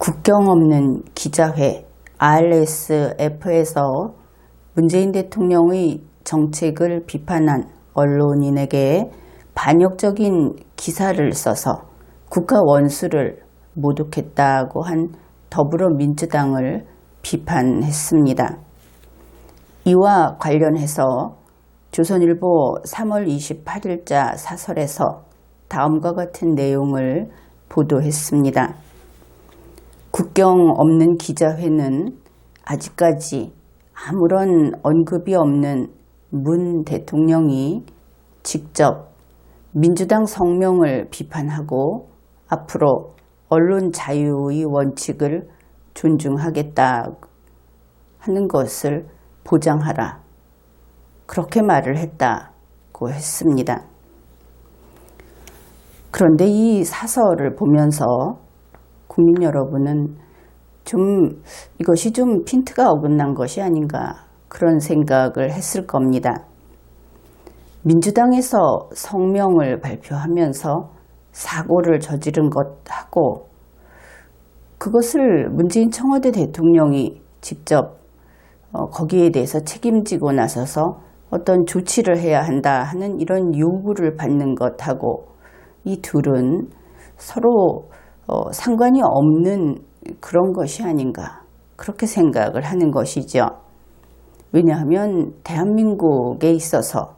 국경 없는 기자회 RSF에서 문재인 대통령의 정책을 비판한 언론인에게 반역적인 기사를 써서 국가 원수를 모독했다고 한 더불어민주당을 비판했습니다. 이와 관련해서 조선일보 3월 28일자 사설에서 다음과 같은 내용을 보도했습니다. 국경 없는 기자회는 아직까지 아무런 언급이 없는 문 대통령이 직접 민주당 성명을 비판하고 앞으로 언론 자유의 원칙을 존중하겠다 하는 것을 보장하라. 그렇게 말을 했다고 했습니다. 그런데 이 사설을 보면서 국민 여러분은 이것이 좀 핀트가 어긋난 것이 아닌가 그런 생각을 했을 겁니다. 민주당에서 성명을 발표하면서 사고를 저지른 것하고 그것을 문재인 청와대 대통령이 직접 거기에 대해서 책임지고 나서서 어떤 조치를 해야 한다 하는 이런 요구를 받는 것하고 이 둘은 서로 상관이 없는 그런 것이 아닌가 그렇게 생각을 하는 것이죠. 왜냐하면 대한민국에 있어서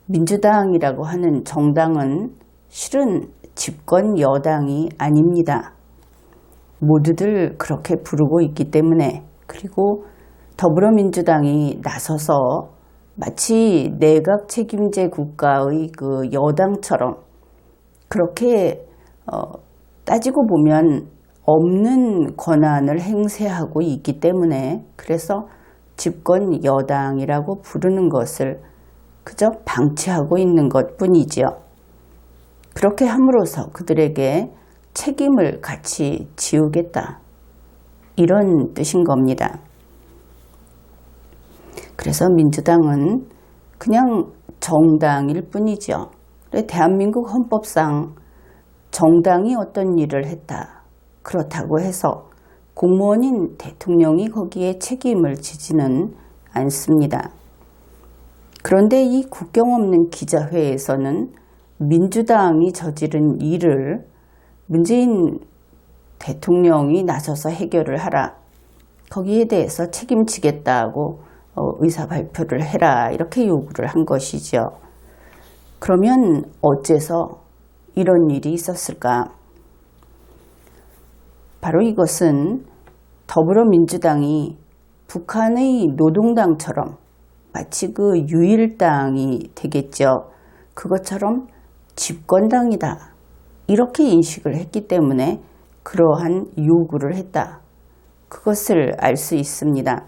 민주당이라고 하는 정당은 실은 집권 여당이 아닙니다. 모두들 그렇게 부르고 있기 때문에 그리고 더불어민주당이 나서서 마치 내각 책임제 국가의 그 여당처럼 그렇게 따지고 보면 없는 권한을 행사하고 있기 때문에 그래서 집권 여당이라고 부르는 것을 그저 방치하고 있는 것뿐이지요. 그렇게 함으로써 그들에게 책임을 같이 지우겠다. 이런 뜻인 겁니다. 그래서 민주당은 그냥 정당일 뿐이죠. 대한민국 헌법상 정당이 어떤 일을 했다. 그렇다고 해서 공무원인 대통령이 거기에 책임을 지지는 않습니다. 그런데 이 국경 없는 기자회에서는 민주당이 저지른 일을 문재인 대통령이 나서서 해결을 하라. 거기에 대해서 책임지겠다고 의사 발표를 해라. 이렇게 요구를 한 것이죠. 그러면 어째서 이런 일이 있었을까? 바로 이것은 더불어민주당이 북한의 노동당처럼 마치 그 유일당이 되겠죠. 그것처럼 집권당이다. 이렇게 인식을 했기 때문에 그러한 요구를 했다. 그것을 알 수 있습니다.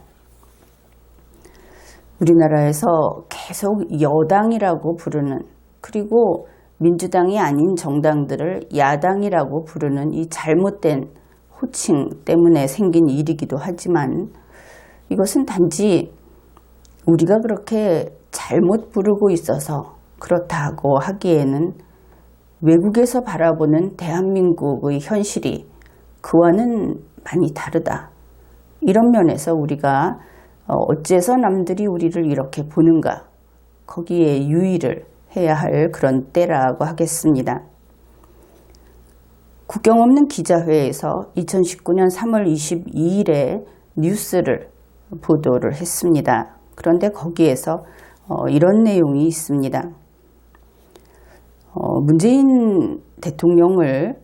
우리나라에서 계속 여당이라고 부르는 그리고 민주당이 아닌 정당들을 야당이라고 부르는 이 잘못된 호칭 때문에 생긴 일이기도 하지만 이것은 단지 우리가 그렇게 잘못 부르고 있어서 그렇다고 하기에는 외국에서 바라보는 대한민국의 현실이 그와는 많이 다르다. 이런 면에서 우리가 어째서 남들이 우리를 이렇게 보는가 거기에 유의를 해야 할 그런 때라고 하겠습니다. 국경 없는 기자회에서 2019년 3월 22일에 뉴스를 보도를 했습니다. 그런데 거기에서 이런 내용이 있습니다. 문재인 대통령을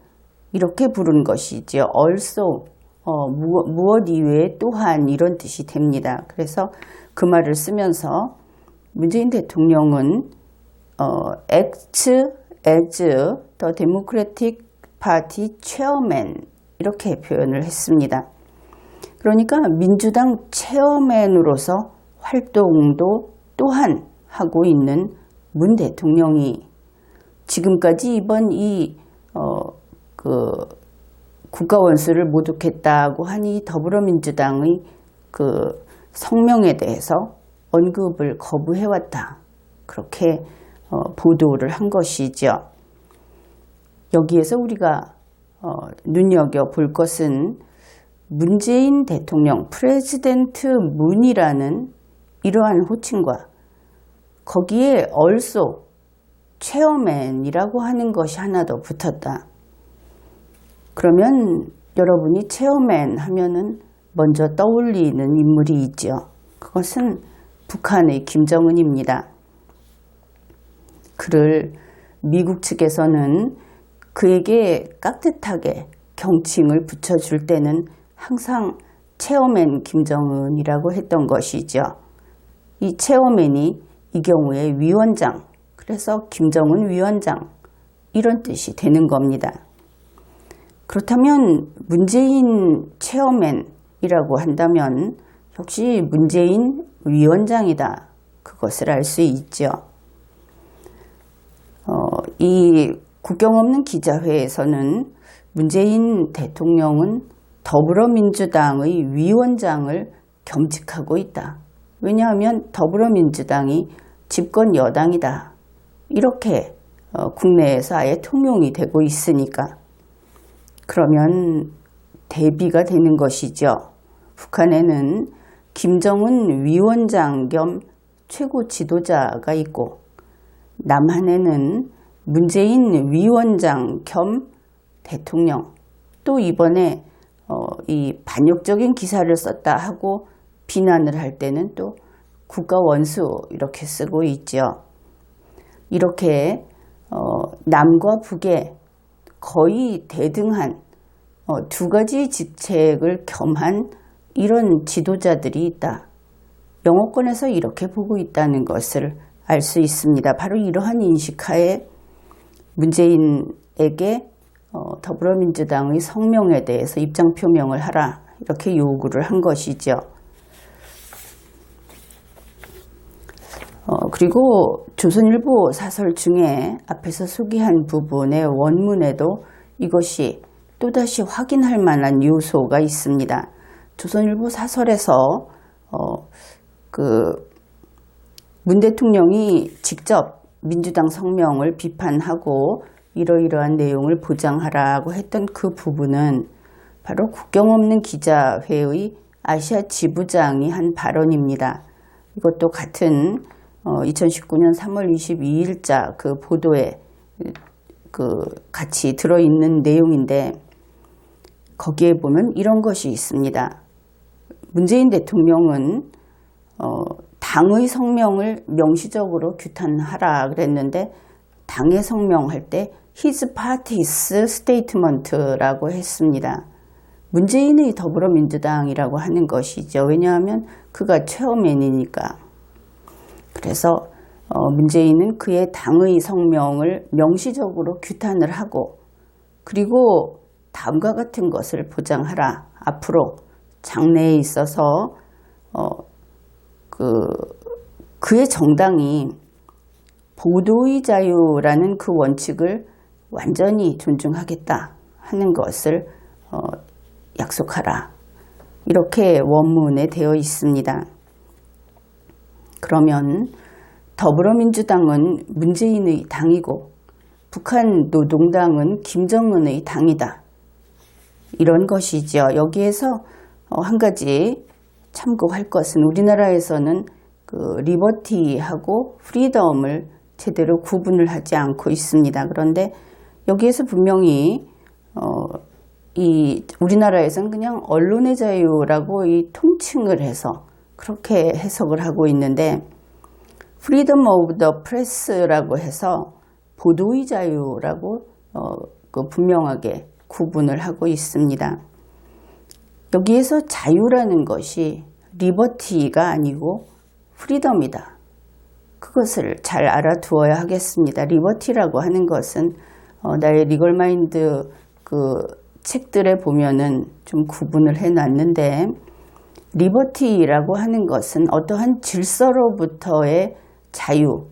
이렇게 부른 것이죠. also 무엇 이외에 또한 이런 뜻이 됩니다. 그래서 그 말을 쓰면서 문재인 대통령은 acts as the Democratic Party Chairman 이렇게 표현을 했습니다. 그러니까 민주당 체어맨으로서 활동도 또한 하고 있는 문 대통령이 지금까지 이번 국가 원수를 모독했다고 하니 더불어민주당의 그 성명에 대해서 언급을 거부해왔다. 그렇게 보도를 한 것이죠. 여기에서 우리가 눈여겨볼 것은 문재인 대통령 프레지던트 문이라는 이러한 호칭과 거기에 also 체어맨이라고 하는 것이 하나 더 붙었다. 그러면 여러분이 체어맨 하면은 먼저 떠올리는 인물이 있죠. 그것은 북한의 김정은입니다. 그를 미국 측에서는 그에게 깍듯하게 경칭을 붙여줄 때는 항상 체어맨 김정은이라고 했던 것이죠. 이 체어맨이 이 경우에 위원장, 그래서 김정은 위원장 이런 뜻이 되는 겁니다. 그렇다면 문재인 체어맨이라고 한다면 역시 문재인 위원장이다. 그것을 알 수 있죠. 이 국경 없는 기자회에서는 문재인 대통령은 더불어민주당의 위원장을 겸직하고 있다. 왜냐하면 더불어민주당이 집권 여당이다. 이렇게 국내에서 아예 통용이 되고 있으니까. 그러면 대비가 되는 것이죠. 북한에는 김정은 위원장 겸 최고 지도자가 있고 남한에는 문재인 위원장 겸 대통령, 또 이번에 이 반역적인 기사를 썼다 하고 비난을 할 때는 또 국가 원수 이렇게 쓰고 있죠. 이렇게 남과 북에 거의 대등한 두 가지 직책을 겸한 이런 지도자들이 있다. 영어권에서 이렇게 보고 있다는 것을 알 수 있습니다. 바로 이러한 인식하에 문재인에게 더불어민주당의 성명에 대해서 입장 표명을 하라 이렇게 요구를 한 것이죠. 그리고 조선일보 사설 중에 앞에서 소개한 부분의 원문에도 이것이 또다시 확인할 만한 요소가 있습니다. 조선일보 사설에서 문 대통령이 직접 민주당 성명을 비판하고 이러이러한 내용을 보장하라고 했던 그 부분은 바로 국경 없는 기자회의 아시아 지부장이 한 발언입니다. 이것도 같은 2019년 3월 22일자 그 보도에 같이 들어있는 내용인데 거기에 보면 이런 것이 있습니다. 문재인 대통령은 당의 성명을 명시적으로 규탄하라 그랬는데 당의 성명할 때 His Party's Statement라고 했습니다. 문재인의 더불어민주당이라고 하는 것이죠. 왜냐하면 그가 체어맨이니까. 그래서 문재인은 그의 당의 성명을 명시적으로 규탄을 하고 그리고 다음과 같은 것을 보장하라. 앞으로 장래에 있어서 그의 정당이 보도의 자유라는 그 원칙을 완전히 존중하겠다 하는 것을 약속하라. 이렇게 원문에 되어 있습니다. 그러면 더불어민주당은 문재인의 당이고 북한 노동당은 김정은의 당이다. 이런 것이죠. 여기에서 한 가지 참고할 것은 우리나라에서는 리버티하고 프리덤을 제대로 구분을 하지 않고 있습니다. 그런데 여기에서 분명히 우리나라에서는 그냥 언론의 자유라고 이 통칭을 해서 그렇게 해석을 하고 있는데 프리덤 오브 더 프레스라고 해서 보도의 자유라고 분명하게 구분을 하고 있습니다. 여기에서 자유라는 것이 리버티가 아니고 프리덤이다. 그것을 잘 알아두어야 하겠습니다. 리버티라고 하는 것은 나의 리걸마인드 책들에 보면은 좀 구분을 해놨는데 리버티라고 하는 것은 어떠한 질서로부터의 자유,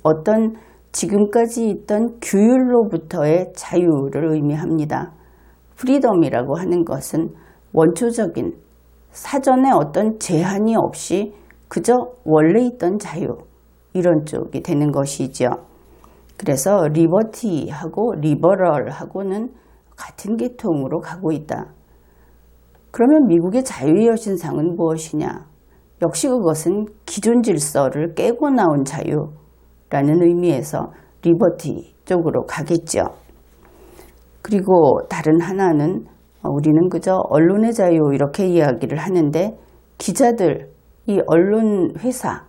어떤 지금까지 있던 규율로부터의 자유를 의미합니다. 프리덤이라고 하는 것은 원초적인 사전에 어떤 제한이 없이 그저 원래 있던 자유 이런 쪽이 되는 것이죠. 그래서 리버티하고 리버럴하고는 같은 계통으로 가고 있다. 그러면 미국의 자유의 여신상은 무엇이냐? 역시 그것은 기존 질서를 깨고 나온 자유라는 의미에서 리버티 쪽으로 가겠죠. 그리고 다른 하나는 우리는 그저 언론의 자유 이렇게 이야기를 하는데 기자들, 이 언론 회사,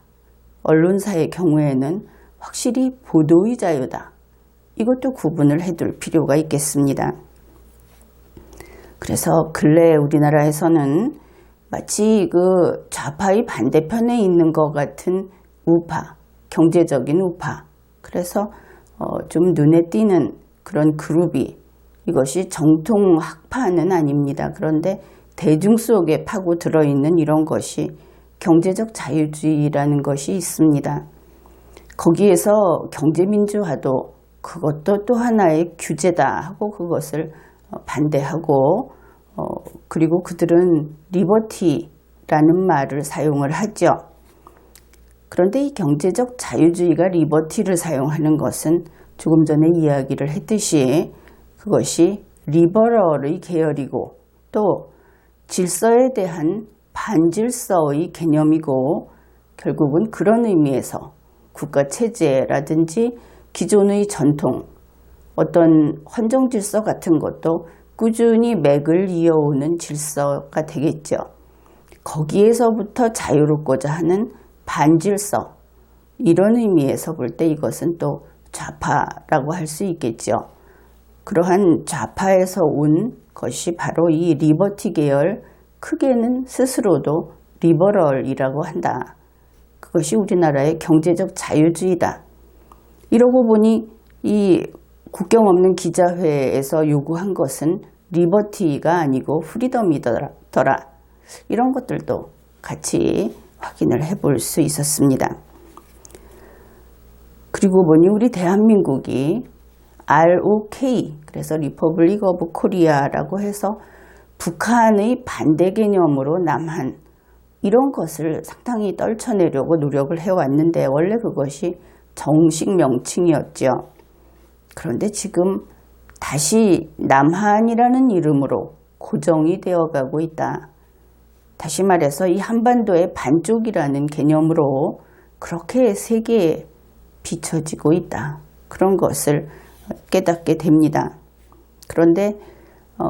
언론사의 경우에는 확실히 보도의 자유다. 이것도 구분을 해둘 필요가 있겠습니다. 그래서 근래 우리나라에서는 마치 그 좌파의 반대편에 있는 것 같은 우파, 경제적인 우파, 그래서 좀 눈에 띄는 그런 그룹이 이것이 정통 학파는 아닙니다. 그런데 대중 속에 파고 들어있는 이런 것이 경제적 자유주의라는 것이 있습니다. 거기에서 경제민주화도 그것도 또 하나의 규제다 하고 그것을 반대하고 그리고 그들은 리버티라는 말을 사용을 하죠. 그런데 이 경제적 자유주의가 리버티를 사용하는 것은 조금 전에 이야기를 했듯이 그것이 리버럴의 계열이고 또 질서에 대한 반질서의 개념이고 결국은 그런 의미에서 국가체제라든지 기존의 전통, 어떤 헌정질서 같은 것도 꾸준히 맥을 이어오는 질서가 되겠죠. 거기에서부터 자유롭고자 하는 반질서, 이런 의미에서 볼 때 이것은 또 좌파라고 할 수 있겠죠. 그러한 좌파에서 온 것이 바로 이 리버티 계열, 크게는 스스로도 리버럴이라고 한다. 그것이 우리나라의 경제적 자유주의다. 이러고 보니 이 국경 없는 기자회에서 요구한 것은 리버티가 아니고 프리덤이더라. 이런 것들도 같이 확인을 해볼 수 있었습니다. 그리고 보니 우리 대한민국이 ROK, 그래서 리퍼블릭 오브 코리아라고 해서 북한의 반대 개념으로 남한, 이런 것을 상당히 떨쳐내려고 노력을 해왔는데 원래 그것이 정식 명칭이었죠. 그런데 지금 다시 남한이라는 이름으로 고정이 되어가고 있다. 다시 말해서 이 한반도의 반쪽이라는 개념으로 그렇게 세계에 비춰지고 있다. 그런 것을 깨닫게 됩니다. 그런데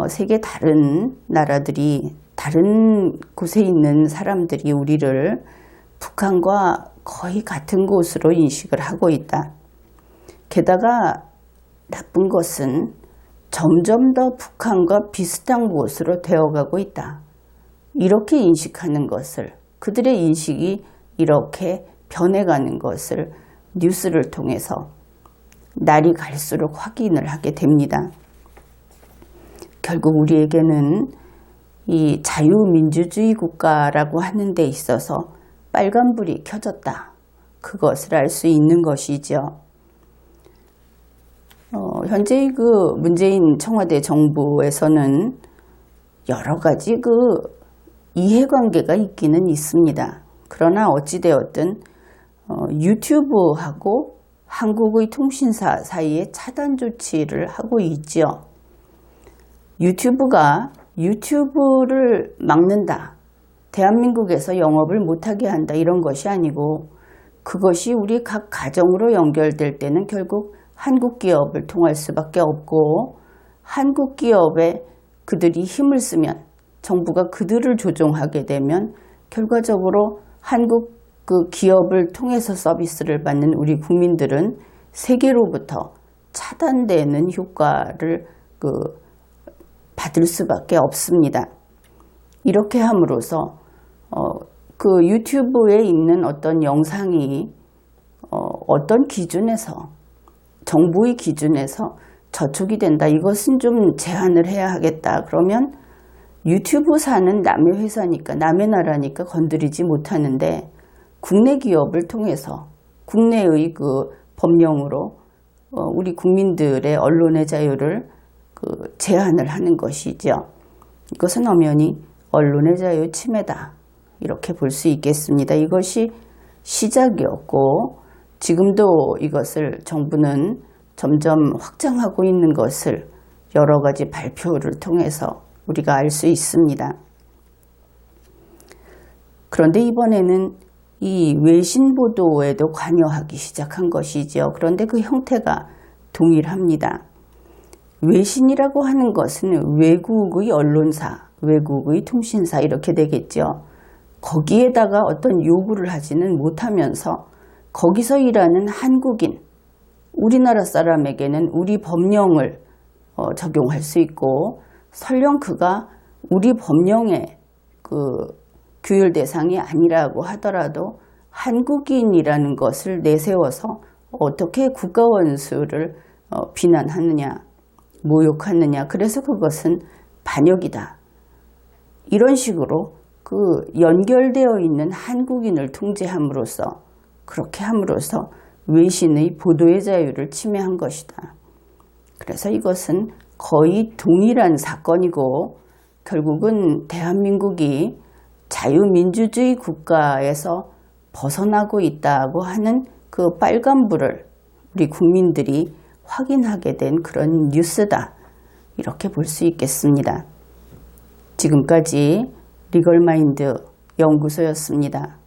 세계 다른 나라들이, 다른 곳에 있는 사람들이 우리를 북한과 거의 같은 곳으로 인식을 하고 있다. 게다가 나쁜 것은 점점 더 북한과 비슷한 곳으로 되어가고 있다. 이렇게 인식하는 것을, 그들의 인식이 이렇게 변해가는 것을 뉴스를 통해서 날이 갈수록 확인을 하게 됩니다. 결국 우리에게는 이 자유민주주의 국가라고 하는 데 있어서 빨간불이 켜졌다. 그것을 알 수 있는 것이죠. 현재 그 문재인 청와대 정부에서는 여러 가지 그 이해관계가 있기는 있습니다. 그러나 어찌되었든 유튜브하고 한국의 통신사 사이에 차단 조치를 하고 있죠. 유튜브가 유튜브를 막는다. 대한민국에서 영업을 못하게 한다. 이런 것이 아니고 그것이 우리 각 가정으로 연결될 때는 결국 한국 기업을 통할 수밖에 없고 한국 기업에 그들이 힘을 쓰면 정부가 그들을 조종하게 되면 결과적으로 한국 그 기업을 통해서 서비스를 받는 우리 국민들은 세계로부터 차단되는 효과를 받을 수밖에 없습니다. 이렇게 함으로써 그 유튜브에 있는 어떤 영상이 어떤 기준에서, 정부의 기준에서 저촉이 된다. 이것은 좀 제한을 해야 하겠다. 그러면 유튜브사는 남의 회사니까, 남의 나라니까 건드리지 못하는데 국내 기업을 통해서 국내의 그 법령으로 우리 국민들의 언론의 자유를 제한을 하는 것이죠. 이것은 엄연히 언론의 자유 침해다. 이렇게 볼 수 있겠습니다. 이것이 시작이었고 지금도 이것을 정부는 점점 확장하고 있는 것을 여러 가지 발표를 통해서 우리가 알 수 있습니다. 그런데 이번에는 이 외신 보도에도 관여하기 시작한 것이죠. 그런데 그 형태가 동일합니다. 외신이라고 하는 것은 외국의 언론사, 외국의 통신사 이렇게 되겠죠. 거기에다가 어떤 요구를 하지는 못하면서 거기서 일하는 한국인, 우리나라 사람에게는 우리 법령을 적용할 수 있고 설령 그가 우리 법령의 그 규율 대상이 아니라고 하더라도 한국인이라는 것을 내세워서 어떻게 국가원수를 비난하느냐, 모욕하느냐. 그래서 그것은 반역이다. 이런 식으로 그 연결되어 있는 한국인을 통제함으로써 그렇게 함으로써 외신의 보도의 자유를 침해한 것이다. 그래서 이것은 거의 동일한 사건이고 결국은 대한민국이 자유민주주의 국가에서 벗어나고 있다고 하는 그 빨간불을 우리 국민들이 확인하게 된 그런 뉴스다. 이렇게 볼 수 있겠습니다. 지금까지 리걸마인드 연구소였습니다.